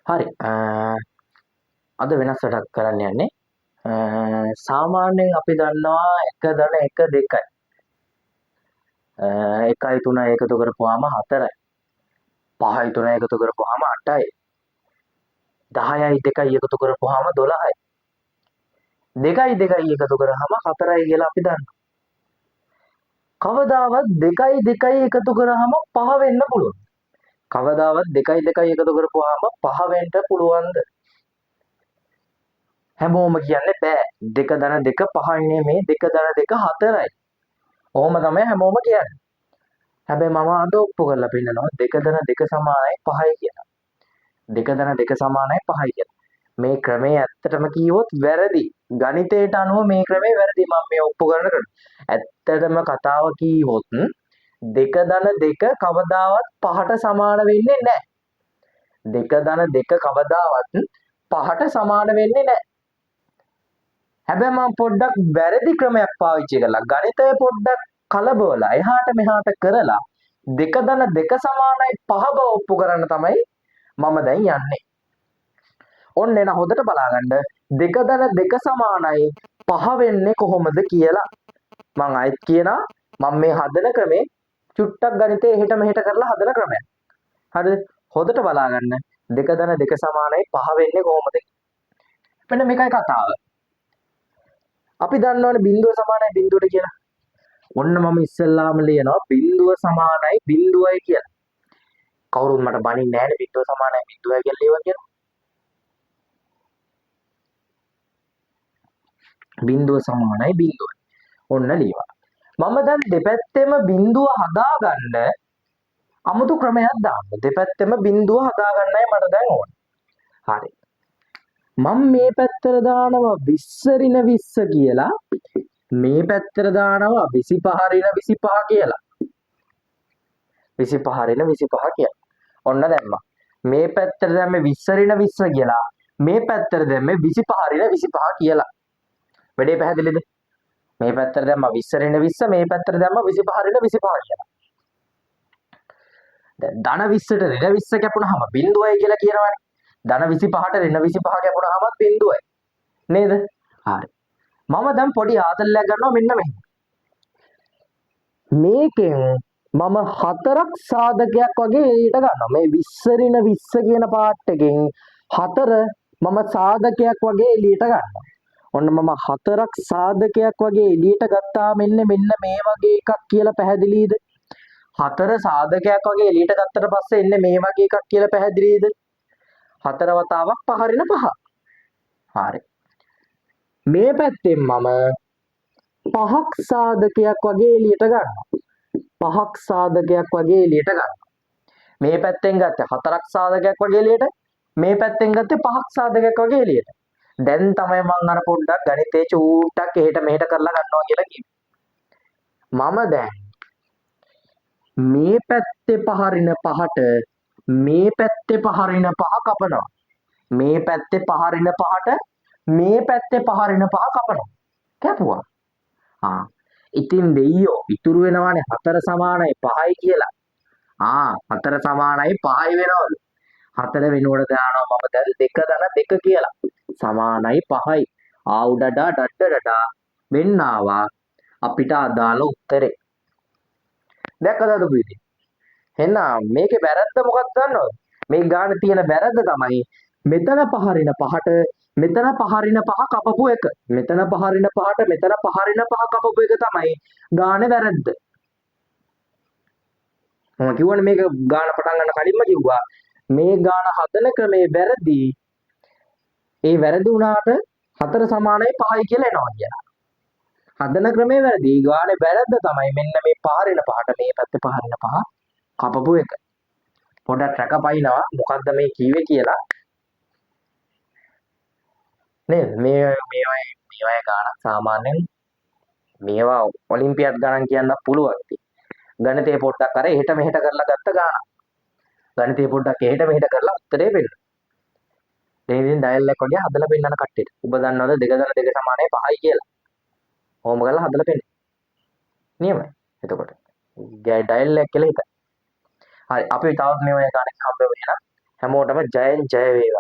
හරි. අද වෙනස් වැඩක් කරන්න යන්නේ. සාමාන්‍යයෙන් අපි දන්නවා 1 ධන 1 2යි. 1යි 3යි එකතු කරපුවාම 4යි. 5යි 3යි එකතු කරපුවාම 8යි. 10යි 2යි එකතු කරපුවාම 12යි. 2යි 2යි එකතු කරාම 4යි කියලා අපි දන්නවා. කවදාවත් 2යි 2යි එකතු කරාම 5 වෙන්න පුළුවන්. කවදාවත් 2යි 2යි එකතු කරපුවාම 5 වෙන්න පුළුවන්ද? හැමෝම කියන්නේ බෑ. 2 ධන 2 5යි නෙමේ 2 ධන 2 4යි. ඔහොම තමයි හැමෝම කියන්නේ. හැබැයි මම අද ඔප්පු කරලා පෙන්නනවා 2 ධන 2 සමානයි 5යි කියලා. 2 ධන 2 සමානයි 5යි කියලා. මේ ක්‍රමය ඇත්තටම කිව්වොත් වැරදි. ගණිතයට අනුව මේ ක්‍රමය වැරදි. මම මේ ඔප්පු කරන ක්‍රමය. ඇත්තටම කතාව කිව්වොත් 2 ධන 2 කවදාවත් 5ට සමාන වෙන්නේ නැහැ. 2 ධන 2 කවදාවත් 5ට සමාන වෙන්නේ නැහැ. හැබැයි මම පොඩ්ඩක් වැරදි ක්‍රමයක් පාවිච්චි කළා. ගණිතය පොඩ්ඩක් කලබවලා එහාට මෙහාට කරලා 2 ධන 2 සමානයි 5 බව ඔප්පු කරන්න තමයි මම දැන් යන්නේ. ඔන්න එන හොඳට බලාගන්න 2 ධන 2 සමානයි 5 වෙන්නේ කොහොමද කියලා. මම ආයෙත් කියනවා මම මේ හදන ක්‍රමේ චුට්ටක් ගණිතේ එහෙට මෙහෙට කරලා හදන ක්‍රමයක්. හරිද? හොඳට බලාගන්න 2 ධන 2 සමානයි 5 වෙන්නේ කොහොමද? මෙන්න මේකයි කතාව. අපි දන්නවනේ බිඳුව සමානයි බිඳුවට කියලා. ඔන්න මම ඉස්සෙල්ලාම ලියනවා බිඳුව සමානයි බිඳුවයි කියලා. කවුරුත් මට බනින්නේ නැහැනේ බිඳුව සමානයි බිඳුවයි කියලා ලියුවා කියලා. බිඳුව සමානයි බිඳුවයි. ඔන්න ලියවා. මම දැන් දෙපැත්තෙම බිඳුව හදාගන්න අමුතු ක්‍රමයක් දාන්න. දෙපැත්තෙම බිඳුව හදාගන්නයි මට දැන් ඕන. හරි. මම මේ පැත්තට දානවා 20 ඍණ 20 කියලා. මේ පැත්තට දානවා 25 ඍණ 25 කියලා. 25 ඍණ 25 කියලා. ඔන්න දැම්මා. මේ පැත්තට දැම්මේ 20 ඍණ 20 කියලා. මේ පැත්තට දැම්මේ 25 ඍණ 25 කියලා. වැඩේ පැහැදිලිද? මේ පැත්තට දැම්මා 20 ඍණ 20 මේ පැත්තට දැම්මා 25 ඍණ 25 කියලා. දැන් ධන 20ට ඍණ 20 කැපුණාම බිඳුවයි කියලා කියනවනේ. ධන 25ට ඍණ 25 කැපුණාම බිඳුවයි. නේද? හරි. මම දැන් පොඩි ආතල්ලයක් ගන්නවා මෙන්න මෙහෙම. මේකෙන් මම හතරක් සාධකයක් වගේ එළියට ගන්නවා. මේ 20 ඍණ 20 කියන පාර්ට් එකෙන් හතර මම සාධකයක් වගේ එළියට ගන්නවා. ඔන්න මම හතරක් සාධකයක් වගේ එළියට ගත්තා මෙන්න මේ වගේ එකක් කියලා පැහැදිලිද? හතර සාධකයක් වගේ එළියට ගත්තට පස්සේ එන්නේ මේ වගේ එකක් කියලා පැහැදිලිද? හතර වතාවක් 5 ඍණ 5. හරි. මේ පැත්තෙන් මම පහක් සාධකයක් වගේ එළියට ගන්නවා. පහක් සාධකයක් වගේ එළියට ගන්නවා. මේ පැත්තෙන් ගත්තේ හතරක් සාධකයක් වගේ එළියට. මේ පැත්තෙන් ගත්තේ පහක් සාධකයක් වගේ එළියට. දැන් තමයි මම අර පොඩ්ඩක් ගණිතේ චූට්ටක් එහෙට මෙහෙට කරලා ගන්නවා කියලා කිව්වේ. මම දැන් මේ පැත්තේ 5 ඍණ 5ට මේ පැත්තේ 5 ඍණ 5 කපනවා. මේ පැත්තේ 5 ඍණ 5ට මේ පැත්තේ 5 ඍණ 5 කපනවා. කැපුවා. ඉතින් දෙයියෝ ඉතුරු වෙනවානේ 4 සමානයි 5යි කියලා. 4 සමානයි 5යි වෙනවලු. 4 වෙනුවට දානවා මම දැන් 2 ධන 2 කියලා. සමානයි 5යි. ආවුඩඩා ඩඩඩඩා වෙන්න ආවා අපිට අදාළ උත්තරේ. දැක්කද පුතේ? එහෙනම් මේකේ වැරද්ද මොකක්ද දන්නවද? මේ ගාන තියෙන වැරද්ද තමයි මෙතන 5 ඍණ 5ට මෙතන 5 ඍණ 5 කපපු එක. මෙතන 5 ඍණ 5ට මෙතන 5 ඍණ 5 කපපු එක තමයි ගානේ වැරද්ද. මම කිව්වනේ මේක ගාන පටන් ගන්න කලින්ම කිව්වා මේ ගාන හදන ක්‍රමේ වැරදි. ඒ වැරදි වුණාට 4 සමානයි 5යි කියලා එනවා කියලා. හදන ක්‍රමේ වැරදි. ගානේ වැරද්ද තමයි මෙන්න මේ 5 ඍණ 5ට මේ පැත්තේ 5 ඍණ 5 කපපු එක. පොඩක් රැකපයින්නවා මොකද්ද මේ කීවේ කියලා. නේද? මේවා ගානක් සාමාන්‍යයෙන් මේවා ඔලිම්පියඩ් ගණන් කියන්න පුළුවන් ඉතින්. ගණිතේ පොඩ්ඩක් අර එහෙට මෙහෙට කරලා ගත්ත ගානක්. ගණිතේ පොඩ්ඩක් එහෙට මෙහෙට කරලා උත්තරේ පෙන්නන. දැන් ඉතින් ඩයල් එක වගේ හදලා පෙන්නන කට්ටියට. ඔබ දන්නවද 2 ධන 2 සමානයි 5යි කියලා? ඕම කරලා හදලා පෙන්නන. නියමයි. එතකොට ඩයල් එක කියලා හිතන්න. හරි අපි තවත් මේ වගේ ගණන් හම්බ වෙනවා. හැමෝටම ජයෙන් ජය වේවා.